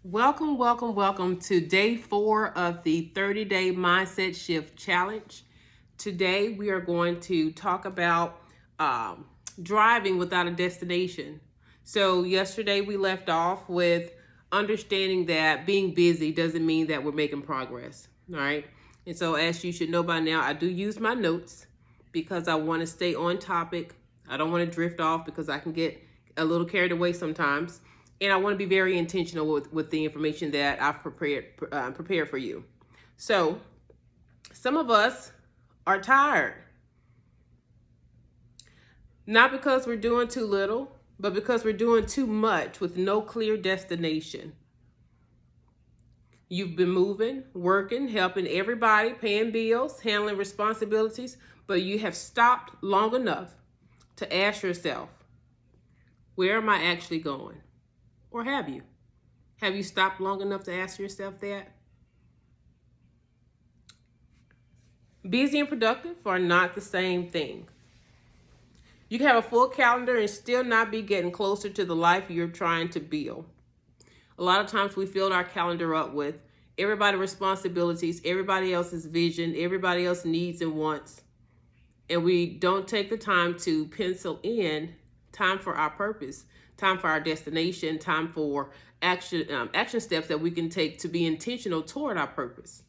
Welcome, welcome, welcome to day 4 of the 30-day Mindset Shift Challenge. Today, we are going to talk about driving without a destination. So, yesterday we left off with understanding that being busy doesn't mean that we're making progress. All right. And so, as you should know by now, I do use my notes because I want to stay on topic. I don't want to drift off because I can get a little carried away sometimes. And I want to be very intentional with the information that I've prepared for you. So, some of us are tired, not because we're doing too little, but because we're doing too much with no clear destination. You've been moving, working, helping everybody, paying bills, handling responsibilities, but you have stopped long enough to ask yourself, where am I actually going? Or have you? Have you stopped long enough to ask yourself that? Busy and productive are not the same thing. You can have a full calendar and still not be getting closer to the life you're trying to build. A lot of times we fill our calendar up with everybody's responsibilities, everybody else's vision, everybody else's needs and wants, and we don't take the time to pencil in time for our purpose, time for our destination, time for action steps that we can take to be intentional toward our purpose.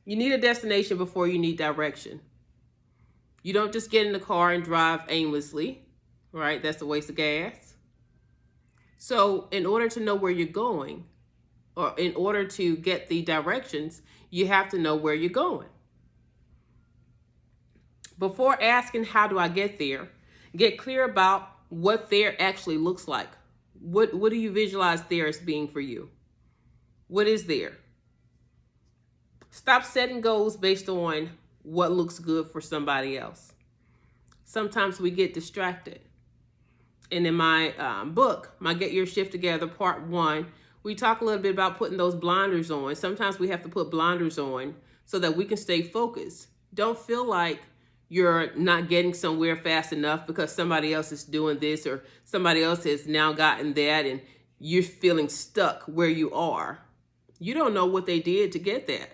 You need a destination before you need direction. You don't just get in the car and drive aimlessly, right? That's a waste of gas. So in order to know where you're going, or in order to get the directions, you have to know where you're going. Before asking, how do I get there? Get clear about what there actually looks like. What do you visualize there as being for you? What is there? Stop setting goals based on what looks good for somebody else. Sometimes we get distracted. And in my book, my Get Your Shift Together, part 1, we talk a little bit about putting those blinders on. Sometimes we have to put blinders on so that we can stay focused. Don't feel like you're not getting somewhere fast enough because somebody else is doing this or somebody else has now gotten that and you're feeling stuck where you are. You don't know what they did to get that.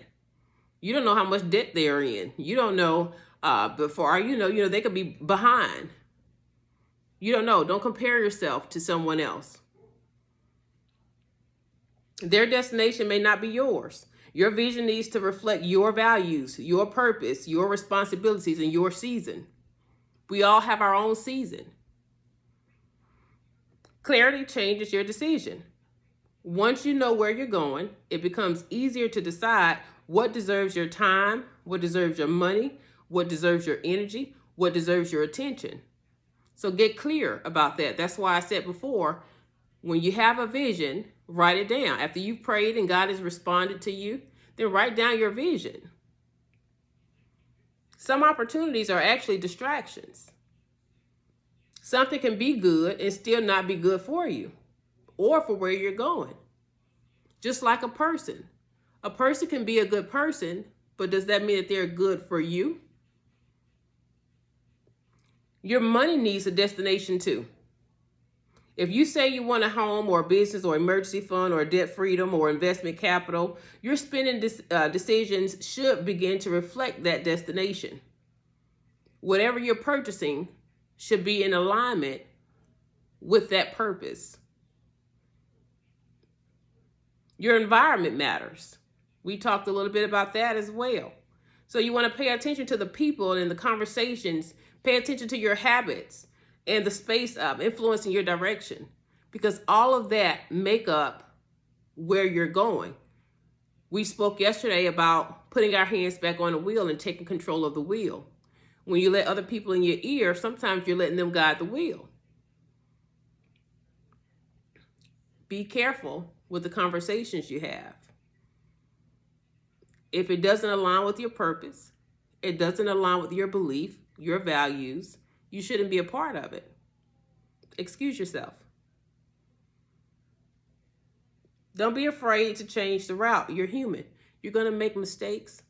You don't know how much debt they're in. You don't know, before you know, they could be behind. You don't know. Don't compare yourself to someone else. Their destination may not be yours. Your vision needs to reflect your values, your purpose, your responsibilities, and your season. We all have our own season. Clarity changes your decision. Once you know where you're going, it becomes easier to decide what deserves your time, what deserves your money, what deserves your energy, what deserves your attention. So get clear about that. That's why I said before, when you have a vision, write it down. After you've prayed and God has responded to you, then write down your vision. Some opportunities are actually distractions. Something can be good and still not be good for you or for where you're going. Just like a person. A person can be a good person, but does that mean that they're good for you? Your money needs a destination too. If you say you want a home or a business or emergency fund or debt freedom or investment capital, your spending decisions should begin to reflect that destination. Whatever you're purchasing should be in alignment with that purpose. Your environment matters. We talked a little bit about that as well. So you want to pay attention to the people and the conversations, pay attention to your habits and the space influencing your direction, because all of that make up where you're going. We spoke yesterday about putting our hands back on the wheel and taking control of the wheel. When you let other people in your ear, sometimes you're letting them guide the wheel. Be careful with the conversations you have. If it doesn't align with your purpose, it doesn't align with your belief, your values, you shouldn't be a part of it. Excuse yourself. Don't be afraid to change the route. You're human. You're going to make mistakes.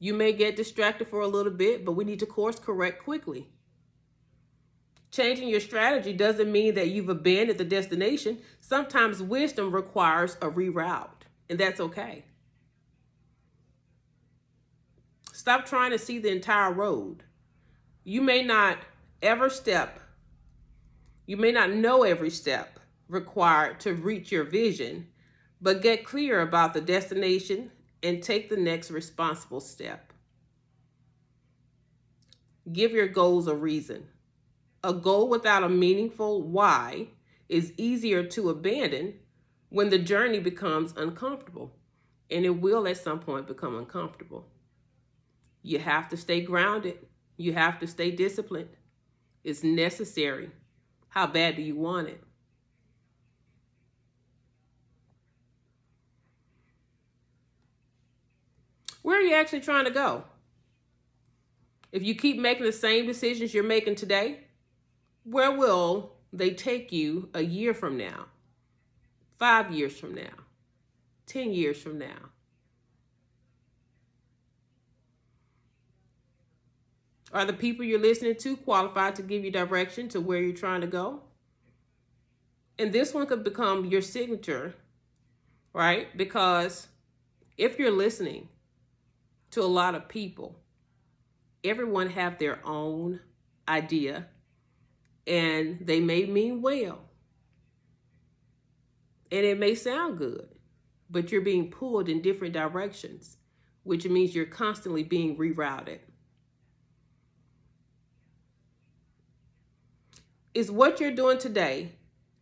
You may get distracted for a little bit, but we need to course correct quickly. Changing your strategy doesn't mean that you've abandoned the destination. Sometimes wisdom requires a reroute, and that's okay. Stop trying to see the entire road. You may not know every step required to reach your vision, but get clear about the destination and take the next responsible step. Give your goals a reason. A goal without a meaningful why is easier to abandon when the journey becomes uncomfortable, and it will at some point become uncomfortable. You have to stay grounded. You have to stay disciplined. It's necessary. How bad do you want it? Where are you actually trying to go? If you keep making the same decisions you're making today, where will they take you a year from now, 5 years from now, 10 years from now? Are the people you're listening to qualified to give you direction to where you're trying to go? And this one could become your signature, right? Because if you're listening to a lot of people, everyone have their own idea, and they may mean well, and it may sound good, but you're being pulled in different directions, which means you're constantly being rerouted. Is what you're doing today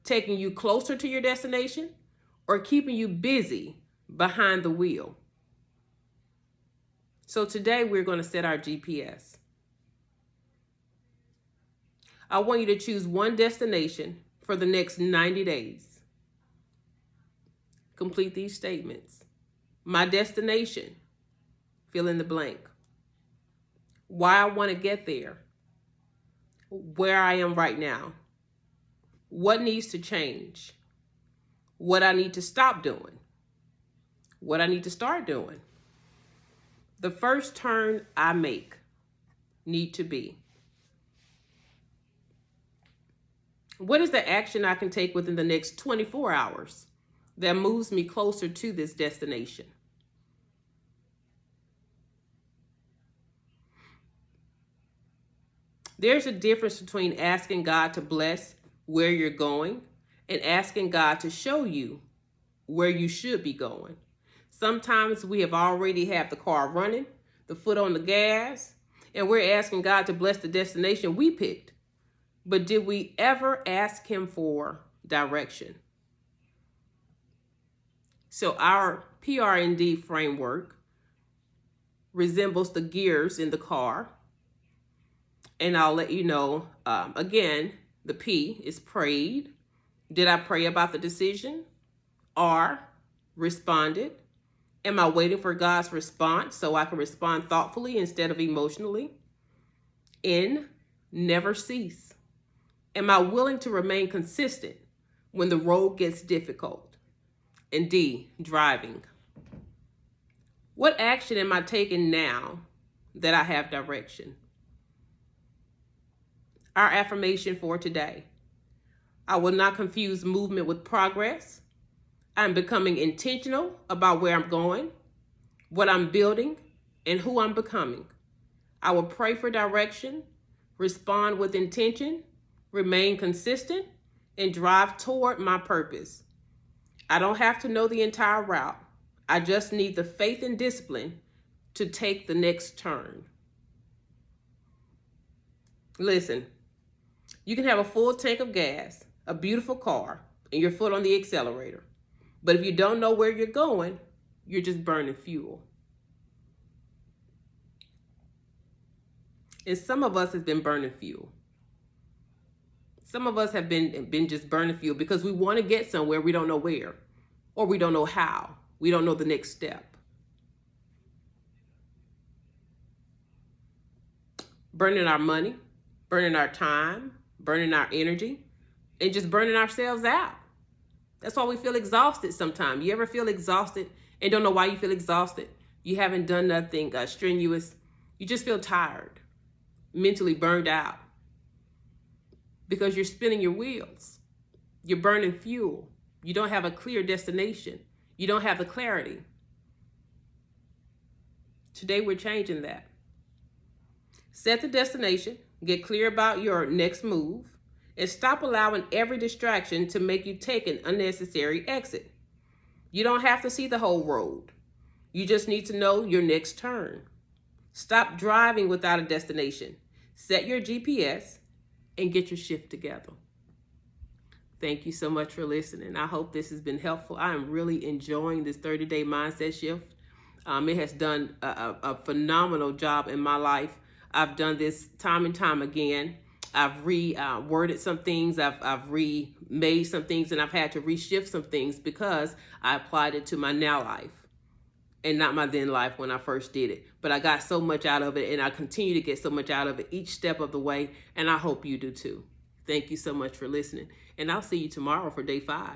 taking you closer to your destination or keeping you busy behind the wheel? So today we're going to set our GPS. I want you to choose one destination for the next 90 days. Complete these statements. My destination, fill in the blank. Why I want to get there. Where I am right now. What needs to change. What I need to stop doing. What I need to start doing. The first turn I make need to be. What is the action I can take within the next 24 hours that moves me closer to this destination? There's a difference between asking God to bless where you're going and asking God to show you where you should be going. Sometimes we have already had the car running, the foot on the gas, and we're asking God to bless the destination we picked. But did we ever ask him for direction? So our PR&D framework resembles the gears in the car. And I'll let you know, again, the P is prayed. Did I pray about the decision? R, responded. Am I waiting for God's response so I can respond thoughtfully instead of emotionally? N, never cease. Am I willing to remain consistent when the road gets difficult? And D, driving. What action am I taking now that I have direction? Our affirmation for today. I will not confuse movement with progress. I'm becoming intentional about where I'm going, what I'm building, and who I'm becoming. I will pray for direction, respond with intention, remain consistent, and drive toward my purpose. I don't have to know the entire route. I just need the faith and discipline to take the next turn. Listen, you can have a full tank of gas, a beautiful car, and your foot on the accelerator. But if you don't know where you're going, you're just burning fuel. And some of us have been burning fuel. Some of us have been just burning fuel because we want to get somewhere, we don't know where, or we don't know how. We don't know the next step. Burning our money, burning our time, burning our energy, and just burning ourselves out. That's why we feel exhausted sometimes. You ever feel exhausted and don't know why you feel exhausted? You haven't done nothing strenuous. You just feel tired, mentally burned out. because you're spinning your wheels. You're burning fuel. You don't have a clear destination. You don't have the clarity. Today, we're changing that. Set the destination, get clear about your next move, and stop allowing every distraction to make you take an unnecessary exit. You don't have to see the whole road. You just need to know your next turn. Stop driving without a destination. Set your GPS and get your shift together. Thank you so much for listening. I hope this has been helpful. I am really enjoying this 30-day mindset shift. It has done a phenomenal job in my life. I've done this time and time again. I've reworded some things. I've remade some things, and I've had to reshift some things because I applied it to my now life and not my then life when I first did it. But I got so much out of it, and I continue to get so much out of it each step of the way, and I hope you do too. Thank you so much for listening, and I'll see you tomorrow for day 5.